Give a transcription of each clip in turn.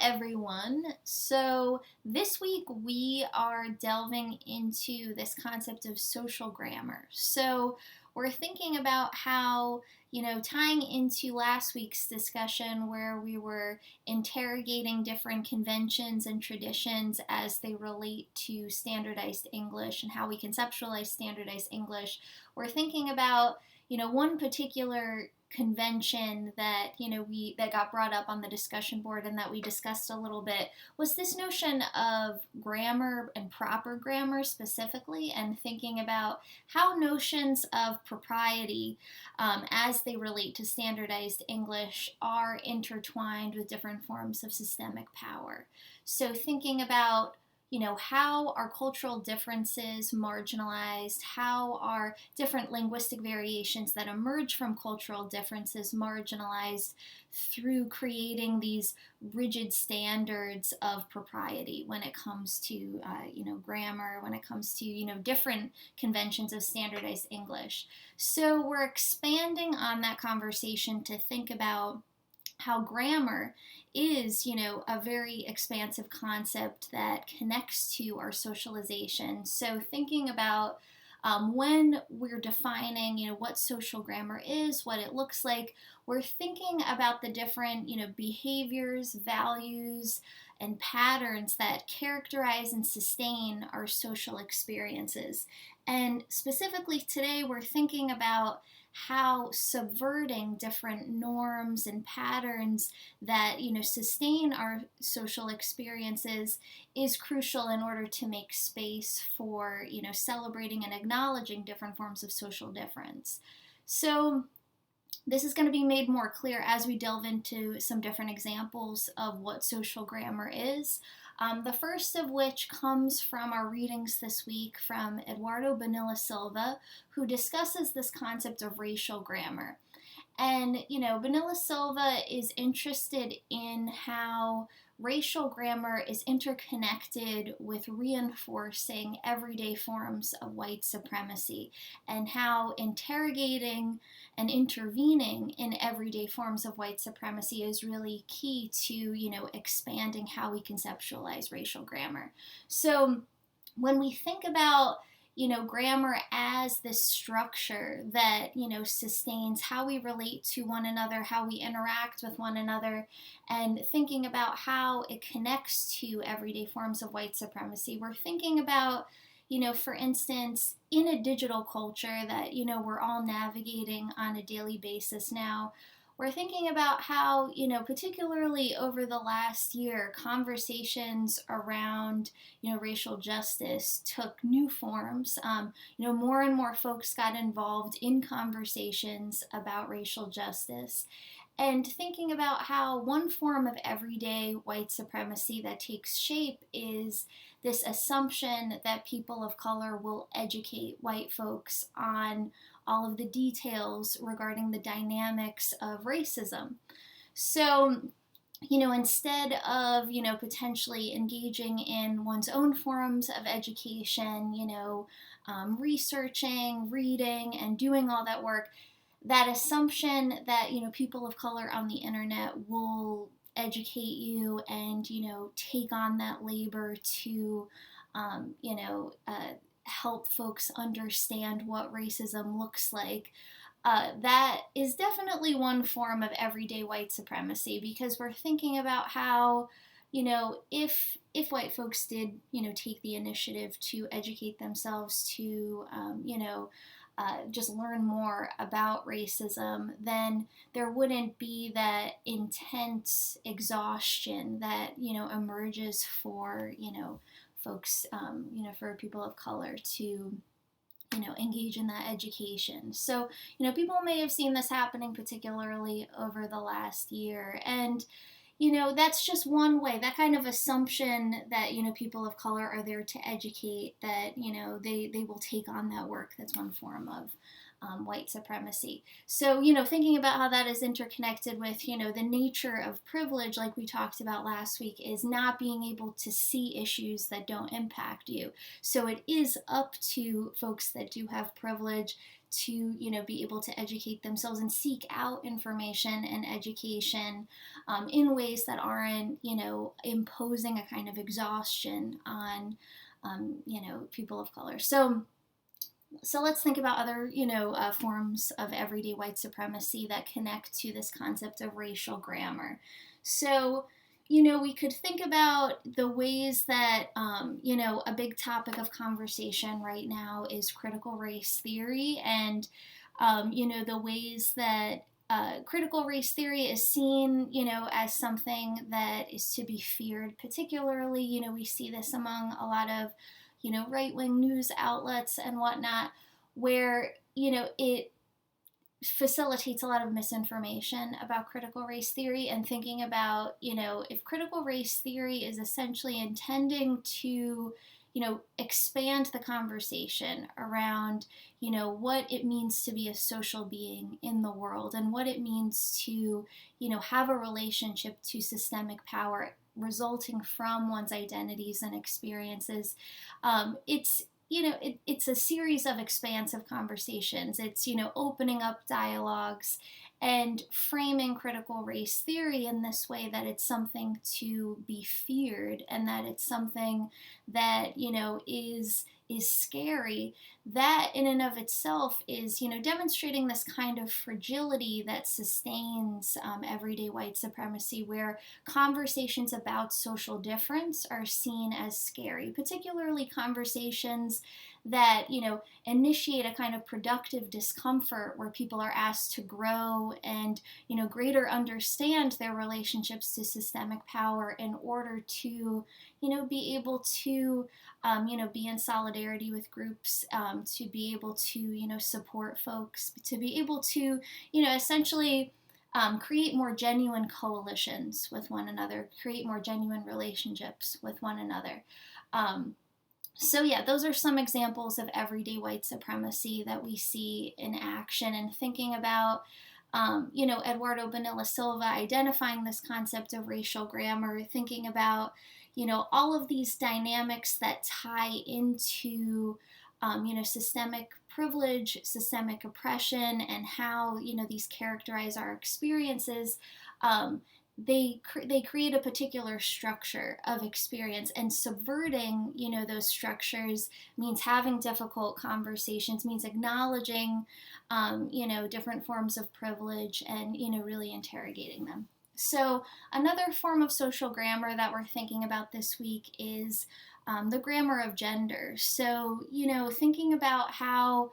everyone. So, this week we are delving into this concept of social grammar. So, we're thinking about how, tying into last week's discussion where we were interrogating different conventions and traditions as they relate to standardized English and how we conceptualize standardized English, we're thinking about one particular convention that we that got brought up on the discussion board and that we discussed a little bit was this notion of grammar and proper grammar specifically, and thinking about how notions of propriety as they relate to standardized English are intertwined with different forms of systemic power. So thinking about how are cultural differences marginalized? How are different linguistic variations that emerge from cultural differences marginalized through creating these rigid standards of propriety when it comes to, grammar, when it comes to, different conventions of standardized English. So we're expanding on that conversation to think about how grammar is, a very expansive concept that connects to our socialization. So thinking about when we're defining, what social grammar is, what it looks like, we're thinking about the different, behaviors, values, and patterns that characterize and sustain our social experiences. And specifically today, we're thinking about how subverting different norms and patterns that sustain our social experiences is crucial in order to make space for celebrating and acknowledging different forms of social difference. So this is going to be made more clear as we delve into some different examples of what social grammar is. The first of which comes from our readings this week from Eduardo Bonilla Silva, who discusses this concept of racial grammar. And, Bonilla Silva is interested in how racial grammar is interconnected with reinforcing everyday forms of white supremacy, and how interrogating and intervening in everyday forms of white supremacy is really key to, expanding how we conceptualize racial grammar. So when we think about grammar as this structure that, sustains how we relate to one another, how we interact with one another, and thinking about how it connects to everyday forms of white supremacy, we're thinking about, for instance, in a digital culture that, we're all navigating on a daily basis now, we're thinking about how, particularly over the last year, conversations around, racial justice took new forms. More and more folks got involved in conversations about racial justice. And thinking about how one form of everyday white supremacy that takes shape is this assumption that people of color will educate white folks on all of the details regarding the dynamics of racism. So, instead of, potentially engaging in one's own forms of education, researching, reading, and doing all that work, that assumption that, people of color on the internet will educate you and, take on that labor to, help folks understand what racism looks like, that is definitely one form of everyday white supremacy, because we're thinking about how, if white folks did, take the initiative to educate themselves, to, just learn more about racism, then there wouldn't be that intense exhaustion that, emerges for, folks, for people of color to, engage in that education. So, people may have seen this happening particularly over the last year. And, that's just one way, that kind of assumption that, people of color are there to educate, that, they will take on that work. That's one form of white supremacy. So, thinking about how that is interconnected with, the nature of privilege, like we talked about last week, is not being able to see issues that don't impact you. So it is up to folks that do have privilege to, be able to educate themselves and seek out information and education in ways that aren't, imposing a kind of exhaustion on, people of color. So let's think about other, forms of everyday white supremacy that connect to this concept of racial grammar. So, we could think about the ways that, a big topic of conversation right now is critical race theory, and, the ways that critical race theory is seen, as something that is to be feared. Particularly, we see this among a lot of, right-wing news outlets and whatnot, where, it facilitates a lot of misinformation about critical race theory, and thinking about, if critical race theory is essentially intending to, expand the conversation around, what it means to be a social being in the world, and what it means to, have a relationship to systemic power resulting from one's identities and experiences. It's a series of expansive conversations. It's, opening up dialogues and framing critical race theory in this way that it's something to be feared, and that it's something that, is scary. That in and of itself is, demonstrating this kind of fragility that sustains everyday white supremacy, where conversations about social difference are seen as scary, particularly conversations that, initiate a kind of productive discomfort, where people are asked to grow and, greater understand their relationships to systemic power in order to, be able to, be in solidarity with groups, to be able to, support folks, to be able to, essentially create more genuine coalitions with one another, create more genuine relationships with one another. So yeah, those are some examples of everyday white supremacy that we see in action, and thinking about, Eduardo Bonilla Silva identifying this concept of racial grammar, thinking about, all of these dynamics that tie into, systemic privilege, systemic oppression, and how, these characterize our experiences. They create a particular structure of experience, and subverting, those structures means having difficult conversations, means acknowledging, different forms of privilege, and, really interrogating them. So another form of social grammar that we're thinking about this week is the grammar of gender. So, thinking about how,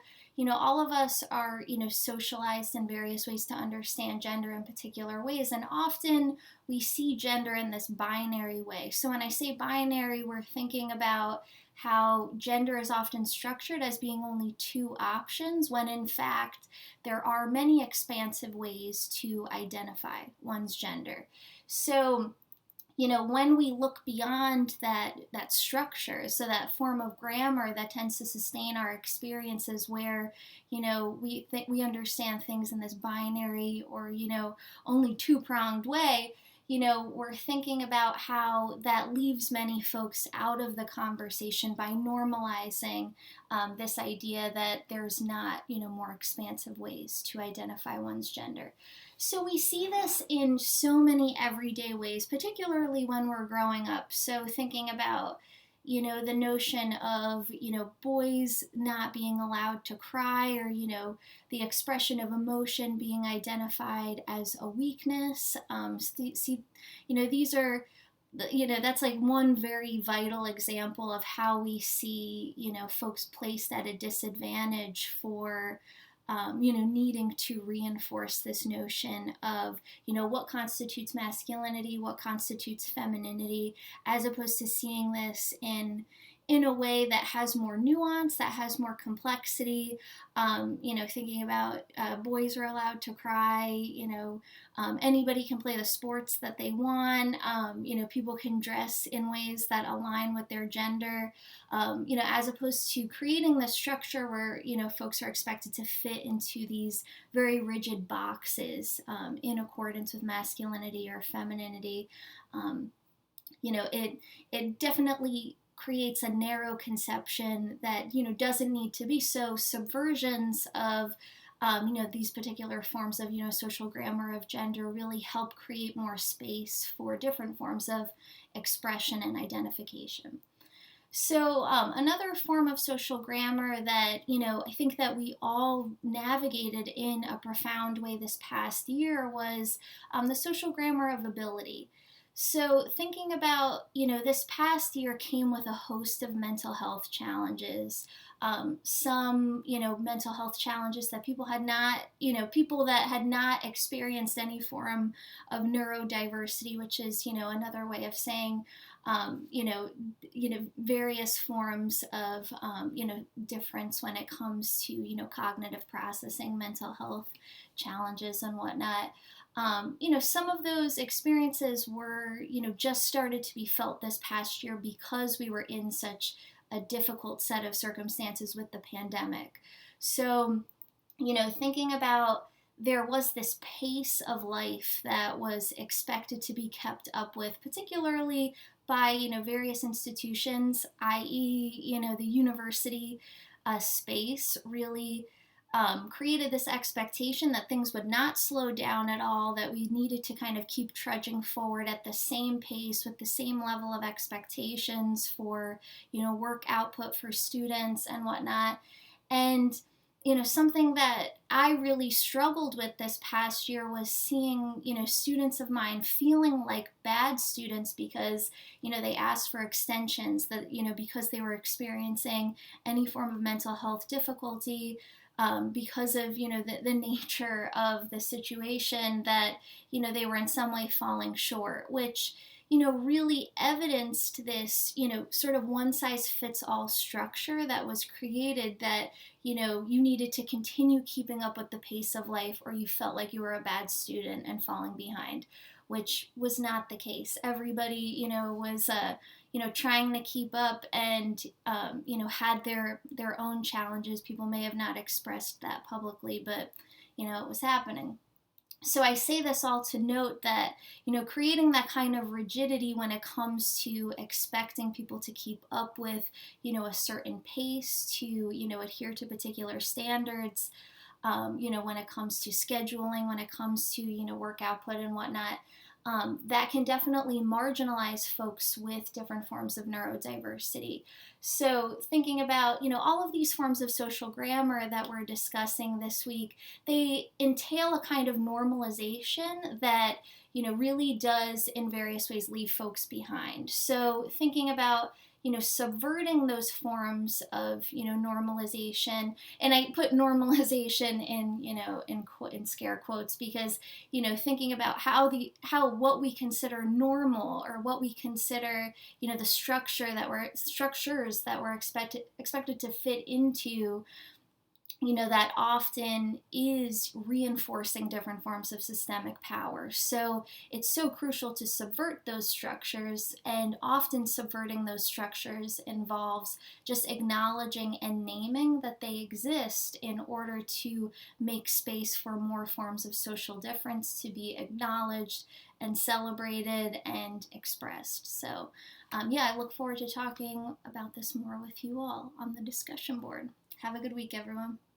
all of us are, socialized in various ways to understand gender in particular ways, and often we see gender in this binary way. So when I say binary, we're thinking about how gender is often structured as being only two options, when in fact there are many expansive ways to identify one's gender. So, when we look beyond that structure, so that form of grammar that tends to sustain our experiences, where, we understand things in this binary or, only two-pronged way, we're thinking about how that leaves many folks out of the conversation by normalizing this idea that there's not, more expansive ways to identify one's gender. So we see this in so many everyday ways, particularly when we're growing up. So thinking about, the notion of, boys not being allowed to cry, or, the expression of emotion being identified as a weakness. These are, that's like one very vital example of how we see, folks placed at a disadvantage for, needing to reinforce this notion of, what constitutes masculinity, what constitutes femininity, as opposed to seeing this in, in a way that has more nuance, that has more complexity. Thinking about boys are allowed to cry, anybody can play the sports that they want, people can dress in ways that align with their gender, as opposed to creating the structure where, folks are expected to fit into these very rigid boxes in accordance with masculinity or femininity. Um, it definitely creates a narrow conception that doesn't need to be. So subversions of these particular forms of social grammar of gender really help create more space for different forms of expression and identification. So another form of social grammar that I think that we all navigated in a profound way this past year was the social grammar of ability. So thinking about this past year came with a host of mental health challenges. Some mental health challenges that people had not people that had not experienced any form of neurodiversity, which is another way of saying various forms of difference when it comes to cognitive processing, mental health challenges, and whatnot. Some of those experiences were just started to be felt this past year because we were in such a difficult set of circumstances with the pandemic. So thinking about, there was this pace of life that was expected to be kept up with, particularly by various institutions, i.e., the university space really created this expectation that things would not slow down at all, that we needed to kind of keep trudging forward at the same pace with the same level of expectations for work output for students and whatnot. And something that I really struggled with this past year was seeing, students of mine feeling like bad students because, they asked for extensions, that, because they were experiencing any form of mental health difficulty, because of, the nature of the situation, that, they were in some way falling short, which, really evidenced this, sort of one size fits all structure that was created, that, you needed to continue keeping up with the pace of life or you felt like you were a bad student and falling behind, which was not the case. Everybody, was, trying to keep up and, had their own challenges. People may have not expressed that publicly, but, it was happening. So I say this all to note that, creating that kind of rigidity when it comes to expecting people to keep up with, a certain pace, to, adhere to particular standards, when it comes to scheduling, when it comes to, work output and whatnot, that can definitely marginalize folks with different forms of neurodiversity. So thinking about, all of these forms of social grammar that we're discussing this week, they entail a kind of normalization that, really does in various ways leave folks behind. So thinking about, subverting those forms of, normalization, and I put normalization in, in scare quotes, because, thinking about how what we consider normal, or what we consider, the structures that we're expected to fit into, that often is reinforcing different forms of systemic power. So it's so crucial to subvert those structures, and often subverting those structures involves just acknowledging and naming that they exist in order to make space for more forms of social difference to be acknowledged and celebrated and expressed. So I look forward to talking about this more with you all on the discussion board. Have a good week, everyone.